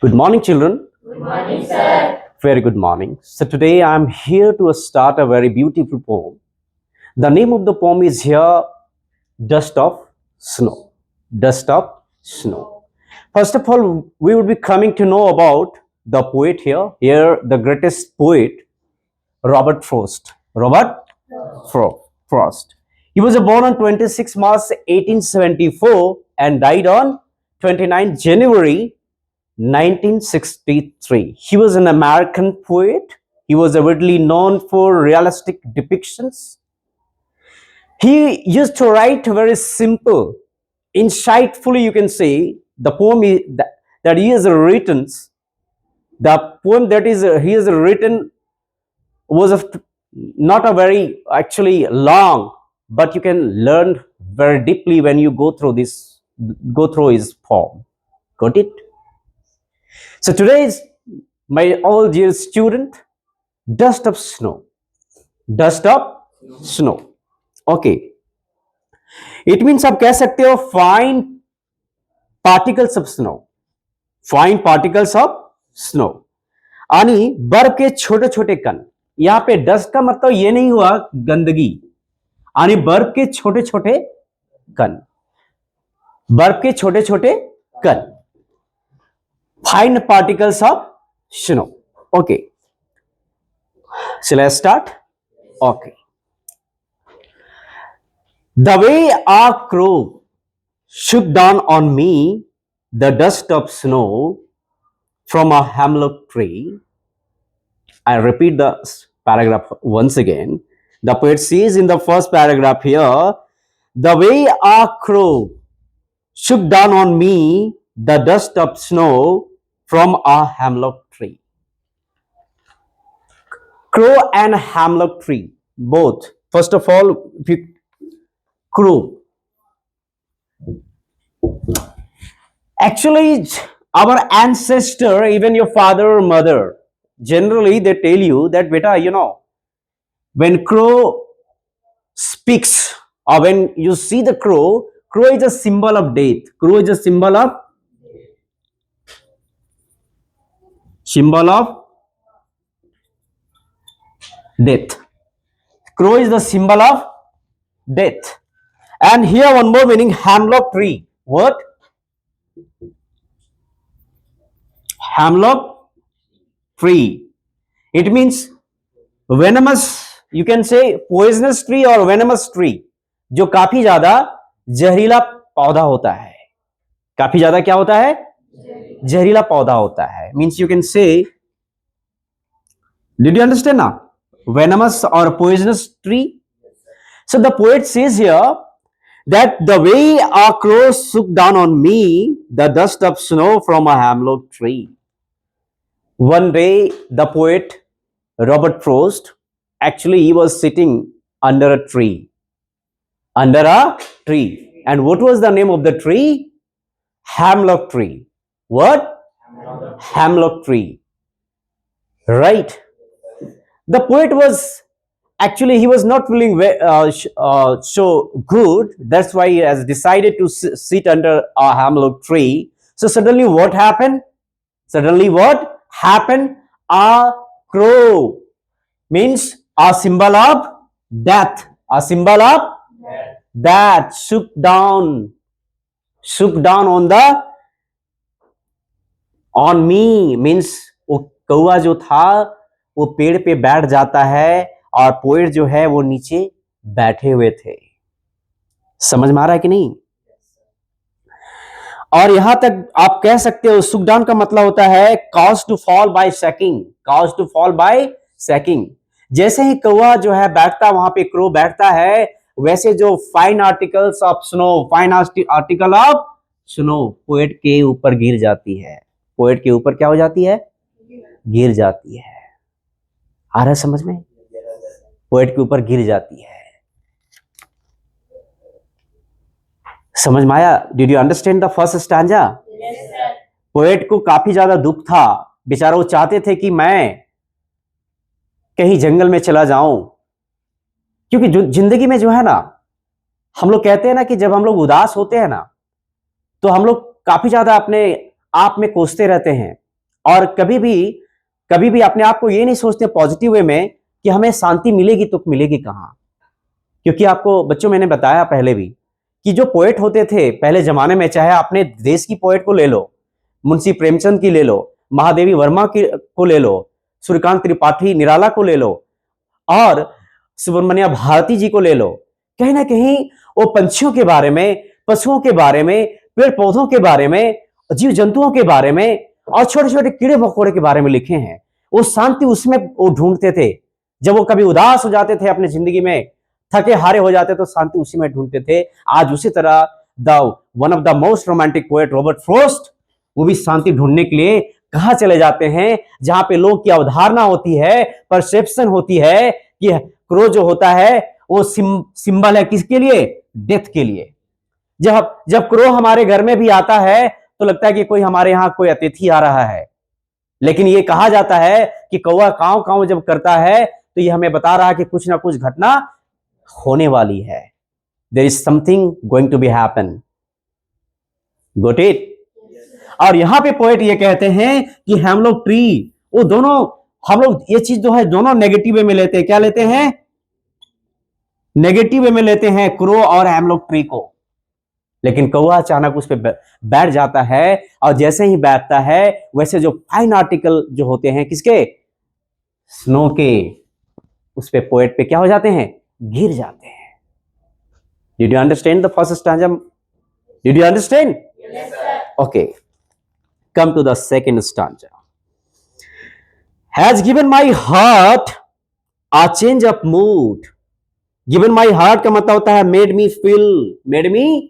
Good morning, children. Good morning, sir. Very good morning. So, today I am here to start a very beautiful poem. The name of the poem is here Dust of Snow. Dust of Snow. First of all, we would be coming to know about the poet here. Here, the greatest poet, Robert Frost. Robert Frost. He was born on 26 March 1874 and died on 29 January 1963. He was an American poet. He was avidly known for realistic depictions. He used to write very simple, insightfully, you can say, the poem that he has written. The poem that he has written was not a very actually long, but you can learn very deeply when you go through his poem. Got it? So today is my all dear student, dust of snow. Dust of snow. Okay. It means आप कह सकते हो fine particles of snow. Fine particles of snow. यानी बर्फ के छोटे छोटे कण. यहाँ पे डस्ट का मतलब ये नहीं हुआ गंदगी, यानी बर्फ के छोटे छोटे कण. बर्फ के छोटे छोटे कण. Fine particles of snow. Okay. Shall I start? Okay. The way a crow shook down on me the dust of snow from a hemlock tree. I repeat the paragraph once again. The poet says in the first paragraph here, the way a crow shook down on me the dust of snow from a hemlock tree. Crow and hemlock tree, both. First of all, crow. Actually, our ancestor, even your father or mother, generally they tell you that, beta, when crow speaks or when you see the crow is a symbol of death. Crow is a symbol of death. Crow is the symbol of death. And here one more meaning, hemlock tree. What? Hemlock tree. It means venomous, you can say poisonous tree or venomous tree, जो काफी ज्यादा जहरीला पौधा होता है. काफी ज्यादा क्या होता है? जहरीला पौधा होता है. Means you can say, did you understand now? Venomous or poisonous tree. So the poet says here that the way a crow shook down on me the dust of snow from a hemlock tree. One day the poet Robert Frost, actually he was sitting under a tree. Under a tree. And what was the name of the tree? Hemlock tree. What? Hemlock tree. Right. The poet was actually, he was not feeling so good. That's why he has decided to sit under a hemlock tree. So suddenly what happened? A crow, means a symbol of death. A symbol of death shook down on me, means वो कौवा जो था वो पेड़ पे बैठ जाता है और पोएट जो है वो नीचे बैठे हुए थे. समझ में आ रहा है कि नहीं? और यहां तक आप कह सकते हो सुक डाउन का मतलब होता है cause to fall by shaking. जैसे ही कौवा जो है बैठता, वहां पे क्रो बैठता है, वैसे जो fine article of snow poet के ऊपर गिर जाती है. पोएट के ऊपर क्या हो जाती है? गिर जाती है. आ रहा है समझ में? पोएट के ऊपर गिर जाती है. समझ में आया? Did you understand the first stanza? Poet को काफी ज्यादा दुख था. बेचारा वो चाहते थे कि मैं कहीं जंगल में चला जाऊं, क्योंकि जिंदगी में जो है ना, हम लोग कहते हैं ना कि जब हम लोग उदास होते हैं ना, तो हम लोग काफी ज्यादा अपने आप में कोसते रहते हैं और कभी भी अपने आप को ये नहीं सोचते पॉजिटिव वे में कि हमें शांति मिलेगी, तो मिलेगी कहां? क्योंकि आपको बच्चों मैंने बताया पहले भी कि जो पोएट होते थे पहले जमाने में, चाहे अपने देश की पोएट को ले लो, मुंशी प्रेमचंद की ले लो, महादेवी वर्मा की को ले लो, सूर्यकांत त्रिपाठी निराला को ले लो, और सुब्रमण्या भारती जी को ले लो, कहीं ना कहीं वो पंछियों के बारे में, पशुओं के बारे में, पेड़ पौधों के बारे में, जीव जंतुओं के बारे में और छोटे छोटे कीड़े मकोड़े के बारे में लिखे हैं। वो शांति उसमें वो ढूंढते थे। जब वो कभी उदास हो जाते थे अपनी जिंदगी में, थके हारे हो जाते तो शांति उसी में ढूंढते थे। आज उसी तरह the one of the most romantic poet Robert Frost, वो भी शांति ढूंढने के लिए कहां चले जाते हैं? जहां पे लोग की अवधारणा होती है, परसेप्शन होती है कि क्रो जो होता है वो सिंबल है किसके लिए? डेथ के लिए। जब जब क्रो हमारे घर में भी आता है तो लगता है कि कोई हमारे यहां कोई अतिथि आ रहा है, लेकिन ये कहा जाता है कि कौवा कांव कांव जब करता है तो ये हमें बता रहा है कि कुछ ना कुछ घटना होने वाली है। There is something going to be happen. Got it? और यहां पे पोएट ये कहते हैं कि हम लोग ट्री, वो दोनों, हम लोग ये चीज जो है दोनों नेगेटिव वे में लेते हैं। क्या लेते हैं? नेगेटिव वे में लेते हैं क्रो और हम लोग ट्री को। लेकिन कौवा अचानक उस पर बैठ जाता है, और जैसे ही बैठता है वैसे जो फाइन आर्टिकल जो होते हैं किसके? स्नो के, उस पे पोएट पे क्या हो जाते हैं? गिर जाते हैं। Did you understand the first stanza? Did you understand? Okay, come to the second stanza. Has given my heart a change of mood. Given my heart का मतलब होता है made me feel, made me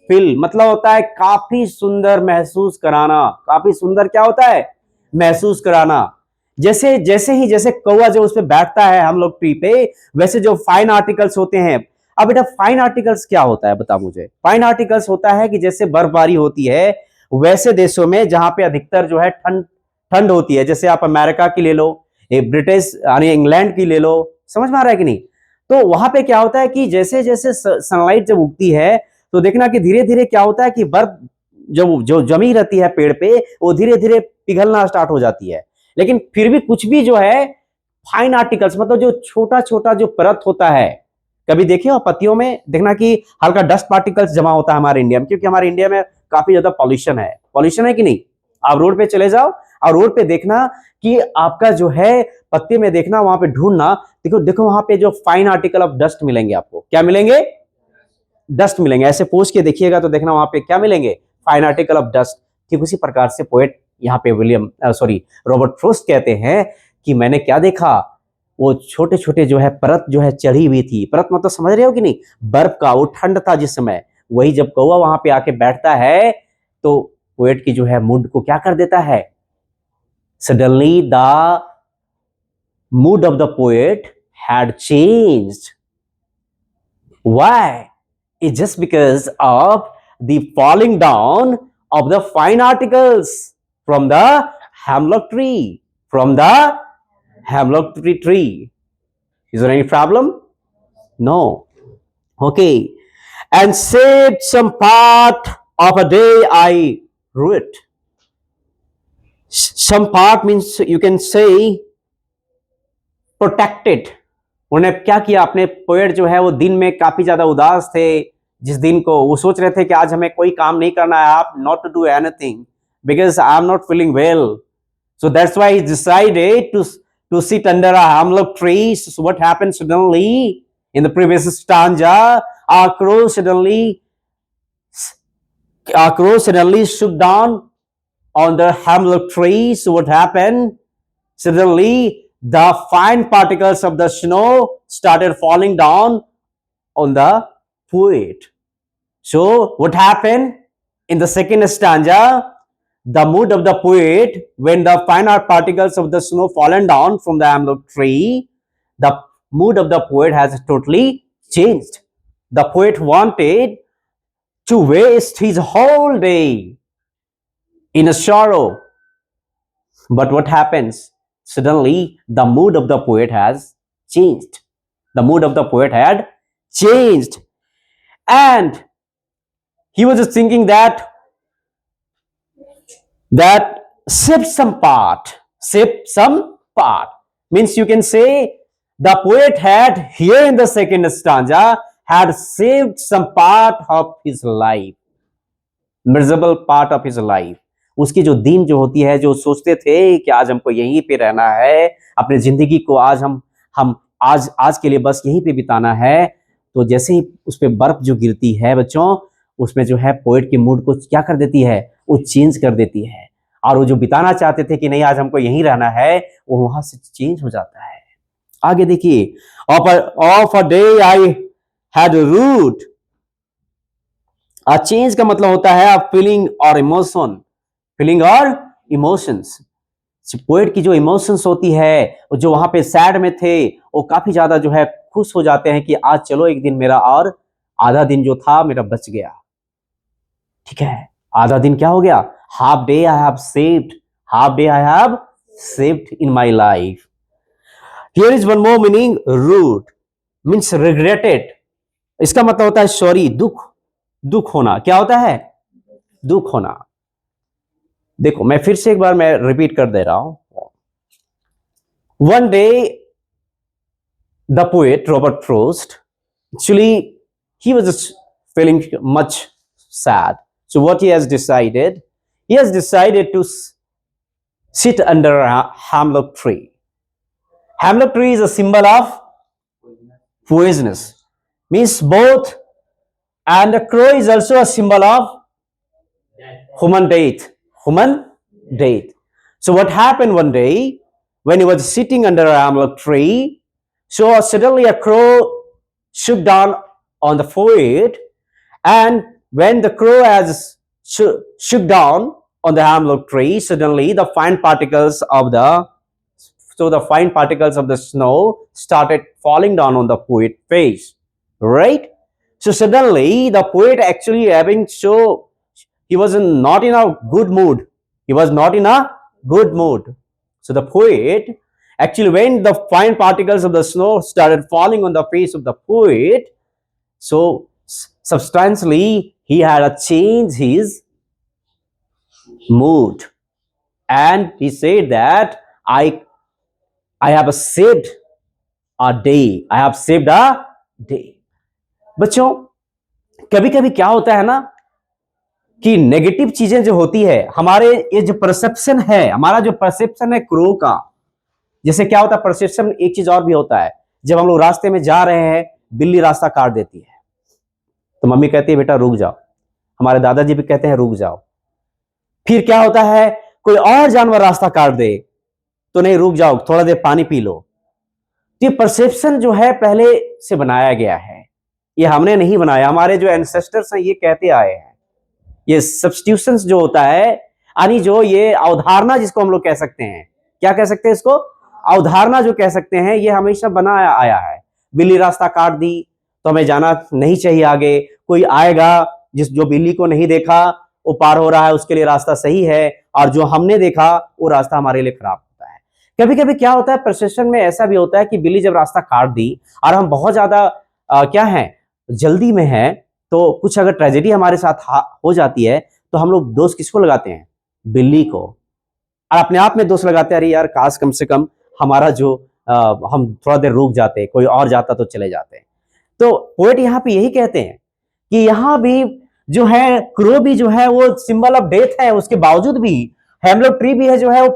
feel मतलब होता है काफी सुंदर महसूस कराना। काफी सुंदर क्या होता है? महसूस कराना। जैसे कौवा जो उस पे बैठता है हम लोग ट्री पे, वैसे जो फाइन आर्टिकल्स होते हैं। अब बेटा फाइन आर्टिकल्स क्या होता है बता मुझे? फाइन आर्टिकल्स होता है कि जैसे बर्फबारी होती है वैसे देशों में जहां पे अधिकतर जो है ठंड ठंड होती है, जैसे आप अमेरिका की ले लो, ब्रिटिश यानी इंग्लैंड की ले लो, समझ में आ रहा है कि नहीं? तो वहां पे क्या होता है कि जैसे जैसे सनलाइट जब उगती है तो देखना कि धीरे धीरे क्या होता है कि बर्फ जो जमी रहती है पेड़ पे वो धीरे धीरे पिघलना स्टार्ट हो जाती है। लेकिन फिर भी कुछ भी जो है फाइन आर्टिकल्स मतलब जो छोटा छोटा जो परत होता है, कभी देखे हो पत्तियों में देखना कि हल्का डस्ट पार्टिकल्स जमा होता है हमारे इंडिया में, क्योंकि हमारे इंडिया में काफी ज्यादा पॉल्यूशन है कि नहीं? आप रोड पे चले जाओ और रोड पे देखना कि आपका जो है पत्ते में देखना, वहां पे ढूंढना, देखो देखो वहां पे जो फाइन आर्टिकल ऑफ डस्ट मिलेंगे आपको। क्या मिलेंगे? डस्ट मिलेंगे। ऐसे पोंछ के देखिएगा तो देखना वहां पे क्या मिलेंगे? Fine article of dust. ठीक उसी प्रकार से पोएट यहाँ पे रॉबर्ट फ्रॉस्ट कहते हैं कि मैंने क्या देखा? वो छोटे छोटे जो है परत जो है चढ़ी हुई थी। परत मतलब समझ रहे हो कि नहीं? बर्फ का वो ठंड था जिस समय, वही जब कौवा वहां पे आके बैठता है तो पोएट की जो है मूड को क्या कर देता है? Suddenly the mood off the poet had changed. Why? It's just because of the falling down of the fine articles from the hemlock tree. From the hemlock tree. Is there any problem? No. Okay. And saved some part of a day I wrote. Some part means you can say protected. उन्हें क्या किया? अपने poet जो है वो दिन में काफी ज्यादा उदास थे, जिस दिन को वो सोच रहे थे कि आज हमें कोई काम नहीं करना है, आप not to do anything because I am not feeling well, so that's why he decided to sit under a hemlock tree. So what happened suddenly in the previous stanza? Our crow suddenly shook down on the hemlock tree. So what happened? Suddenly the fine particles of the snow started falling down on the poet. So what happened in the second stanza? The mood of the poet when the fine particles of the snow fallen down from the hemlock tree, the mood of the poet has totally changed. The poet wanted to waste his whole day in a sorrow, but what happens? Suddenly the mood of the poet has changed. The mood of the poet had changed, and he was just thinking that saved some part. Saved some part means you can say the poet had here in the second stanza had saved some part of his life, miserable part of his life. उसकी जो दिन जो होती है, जो सोचते थे कि आज हमको यहीं पे रहना है, अपनी जिंदगी को आज हम आज आज के लिए बस यहीं पे बिताना है, तो जैसे ही उस पे बर्फ जो गिरती है बच्चों, उसमें जो है पोएट के मूड को क्या कर देती है, वो चेंज कर देती है, और वो जो बिताना चाहते थे कि नहीं आज हमको यहीं रहना है, वो वहां से चेंज हो जाता है। आगे देखिए, of a day I had rued. Change का मतलब होता है फीलिंग और इमोशन, फीलिंग और इमोशंस। पोएट की जो इमोशंस होती है, जो वहां पे सैड में थे, वो काफी ज्यादा जो है खुश हो जाते हैं कि आज चलो एक दिन मेरा और आधा दिन जो था मेरा बच गया। ठीक है, आधा दिन क्या हो गया, half day I have saved, half day I have saved in my life. Here is one more meaning, rued means regretted. इसका मतलब होता है सॉरी, दुख, दुख होना। क्या होता है, दुख होना। देखो मैं फिर से एक बार मैं रिपीट कर दे रहा हूं। One day the poet Robert Frost, actually he was just feeling much sad, so what he has decided to sit under a hemlock tree. Hemlock tree is a symbol of poisonous, means both, and the crow is also a symbol of human death, human death. So what happened one day when he was sitting under a hemlock tree, so suddenly a crow shook down on the poet, and when the crow has shook down on the hemlock tree, suddenly the fine particles of the snow started falling down on the poet's face, right? So suddenly the poet actually he was not in a good mood. He was not in a good mood. So the poet, actually when the fine particles of the snow started falling on the face of the poet, so substantially he had a change his mood, and he said that I have saved a day, I have saved a day. बच्चों कभी कभी क्या होता है ना कि negative चीजें जो होती है, हमारे ये जो परसेप्शन है, हमारा जो परसेप्शन है क्रो का, जैसे क्या होता है परसेप्शन, एक चीज और भी होता है, जब हम लोग रास्ते में जा रहे हैं, बिल्ली रास्ता काट देती है, तो मम्मी कहती है बेटा रुक जाओ, हमारे दादाजी भी कहते हैं रुक जाओ। फिर क्या होता है, कोई और जानवर रास्ता काट दे तो नहीं रुक जाओ, थोड़ा देर पानी पी लो। तो ये परसेप्शन जो है पहले से बनाया गया है, ये हमने नहीं बनाया, हमारे जो एंसेस्टर्स हैं ये कहते आए हैं। ये सब्स्टिट्यूशंस जो होता है, यानी जो ये अवधारणा जिसको हम लोग कह सकते हैं, क्या कह सकते हैं इसको, अवधारणा जो कह सकते हैं, ये हमेशा बनाया आया है। बिल्ली रास्ता काट दी तो हमें जाना नहीं चाहिए आगे, कोई आएगा जो बिल्ली को नहीं देखा वो पार हो रहा है, उसके लिए रास्ता सही है, और जो हमने देखा वो रास्ता हमारे लिए खराब होता है। कभी कभी क्या होता है परसेप्शन में ऐसा भी होता है कि बिल्ली जब रास्ता काट दी और हम बहुत ज्यादा क्या है जल्दी में है, तो कुछ अगर ट्रेजेडी हमारे साथ हो जाती है, तो हम लोग दोष किसको लगाते हैं, बिल्ली को, और अपने आप में दोष लगाते हैं, अरे यार काश कम से कम हमारा जो हम थोड़ा देर रुक जाते, कोई और जाता तो चले जाते। तो पोएट यहाँ पे यही कहते हैं कि यहाँ भी जो है क्रो भी जो है वो सिंबल ऑफ डेथ है, उसके बावजूद भी हेमलॉक ट्री भी है जो है वो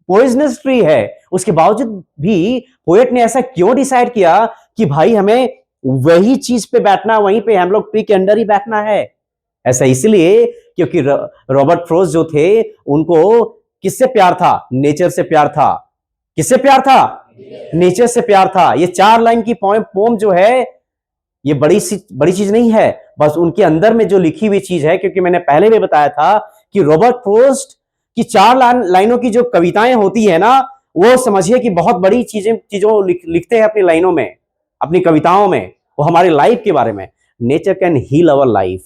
पॉइजनस ट्री है, उसके बावजूद भी पोएट ने ऐसा क्यों डिसाइड किया कि भाई हमें वही चीज पे बैठना, वहीं पे हेमलॉक ट्री के अंदर ही बैठना है। ऐसा इसलिए क्योंकि रॉबर्ट फ्रॉस्ट जो थे उनको किससे प्यार था, नेचर से प्यार था। किससे प्यार था, नेचर से प्यार था। ये 4 लाइन की पोम जो है ये बड़ी चीज नहीं है, बस उनके अंदर में जो लिखी हुई चीज है, क्योंकि मैंने पहले भी बताया था कि रॉबर्ट फ्रॉस्ट की 4 लाइनों की जो कविताएं होती है ना, वो समझिए कि बहुत बड़ी चीजों लिखते हैं अपनी लाइनों में, अपनी कविताओं में, वो हमारी लाइफ के बारे में। Nature can heal our life,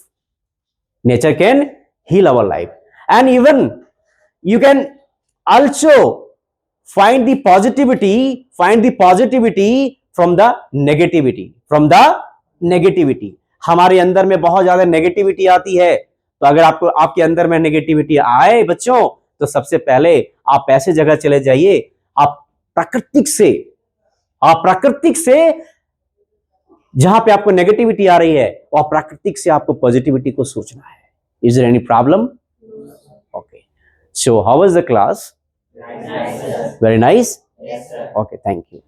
nature can heal our life, and even you can also find the positivity from the negativity। हमारे अंदर में बहुत ज्यादा नेगेटिविटी आती है, तो अगर आपके अंदर में नेगेटिविटी आए बच्चों, तो सबसे पहले आप ऐसे जगह चले जाइए, आप प्राकृतिक से जहां पे आपको नेगेटिविटी आ रही है, और प्राकृतिक से आपको पॉजिटिविटी को सोचना है. Is there any problem? Okay, so how was the class? Very nice? Yes, sir. Okay, thank you.